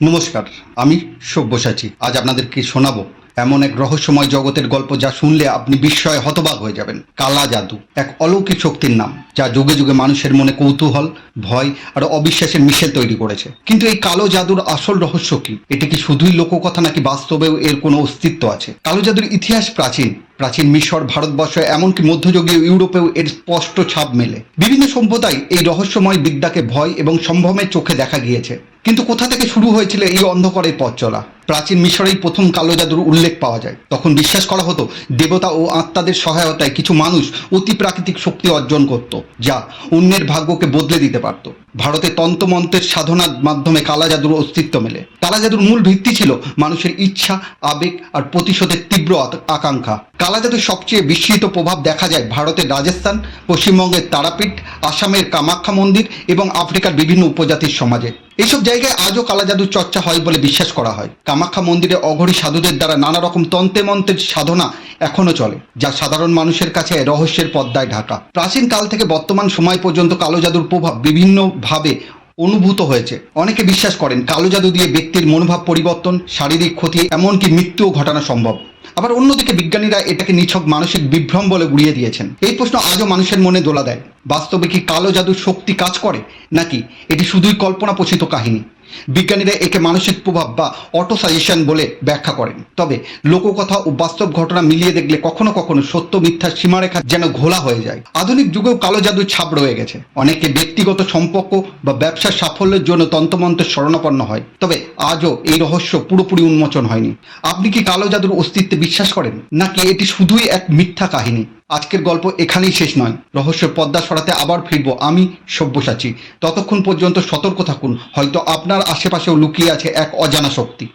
নমস্কার, আমি সব্যসাচী। আজ আপনাদেরকে শোনাবো এমন এক রহস্যময় জগতের গল্প যা শুনলে আপনি বিস্ময়ে হতবাক হয়ে যাবেন। কালা জাদু এক অলৌকিক শক্তির নাম, যা যুগে যুগে মানুষের মনে কৌতূহল, ভয় আর অবিশ্বাসের মিশেল তৈরি করেছে। কিন্তু এই কালো জাদুর আসল রহস্য কি? এটি কি শুধুই লোককথা নাকি বাস্তবেও এর কোনো অস্তিত্ব আছে? কালো জাদুর ইতিহাস প্রাচীন। প্রাচীন মিশর, ভারতবর্ষ, এমনকি মধ্যযুগীয় ইউরোপেও এর স্পষ্ট ছাপ মেলে। বিভিন্ন সভ্যতায় এই রহস্যময় বিদ্যাকে ভয় এবং সম্ভ্রমের চোখে দেখা গিয়েছে। কিন্তু কোথা থেকে শুরু হয়েছিল এই অন্ধকারের পথ চলা? প্রাচীন মিশরেই প্রথম কালো জাদুর উল্লেখ পাওয়া যায়। তখন বিশ্বাস করা হতো দেবতা ও আত্মাদের সহায়তায় কিছু মানুষ অতি প্রাকৃতিক শক্তি অর্জন করত, যা অন্যের ভাগ্যকে বদলে দিতে পারত। ভারতে তন্ত্রমন্ত্রের সাধনার মাধ্যমে কালা জাদুর অস্তিত্ব মেলে। কালা জাদুর মূল ভিত্তি ছিল মানুষের ইচ্ছা, আবেগ আর প্রতিশোধের তীব্র আকাঙ্ক্ষা। কালা জাদুর সবচেয়ে বিস্মৃত প্রভাব দেখা যায় ভারতের রাজস্থান, পশ্চিমবঙ্গের তারাপীঠ, আসামের কামাখ্যা মন্দির এবং আফ্রিকার বিভিন্ন উপজাতির সমাজে। এইসব জায়গায় আজও কালা জাদুর চর্চা হয় বলে বিশ্বাস করা হয়। কামাখ্যা মন্দিরে অঘরী সাধুদের দ্বারা নানা রকম তন্ত্রে মন্ত্রের সাধনা এখনো চলে, যা সাধারণ মানুষের কাছে রহস্যের পর্দায় ঢাকা। প্রাচীন কাল থেকে বর্তমান সময় পর্যন্ত কালো জাদুর প্রভাব বিভিন্নভাবে অনুভূত হয়েছে। অনেকে বিশ্বাস করেন কালো জাদু দিয়ে ব্যক্তির মনোভাব পরিবর্তন, শারীরিক ক্ষতি, এমনকি মৃত্যুও ঘটানো সম্ভব। আবার অন্যদিকে বিজ্ঞানীরা এটাকে নিছক মানসিক বিভ্রম বলে উড়িয়ে দিয়েছেন। এই প্রশ্ন আজও মানুষের মনে দোলা দেয়। বাস্তবে কি কালো জাদুর শক্তি কাজ করে, নাকি এটি শুধুই কল্পনাপ্রসূত কাহিনী? বিজ্ঞানীরা একে মানসিক প্রভাব বা অটো সাজেশন বলে ব্যাখ্যা করেন। তবে লোককথা ও বাস্তব ঘটনা মিলিয়ে দেখলে কখনো কখনো সত্য মিথ্যার সীমারেখা যেন ঘোলা হয়ে যায়। আধুনিক যুগেও কালো জাদুর ছাপ রয়ে গেছে। অনেকে ব্যক্তিগত সম্পর্ক বা ব্যবসার সাফল্যের জন্য তন্ত্রমন্ত্রের শরণাপন্ন হয়। তবে আজও এই রহস্য পুরোপুরি উন্মোচন হয়নি। আপনি কি কালো জাদুর অস্তিত্বে বিশ্বাস করেন, নাকি এটি শুধুই এক মিথ্যা কাহিনী? আজকের গল্প এখানেই শেষ নয়। রহস্যের পর্দা সরাতে আবার ফিরবো আমি, সব্যসাচী। ততক্ষণ পর্যন্ত সতর্ক থাকুন, হয়তো আপনার আশেপাশেও লুকিয়ে আছে এক অজানা শক্তি।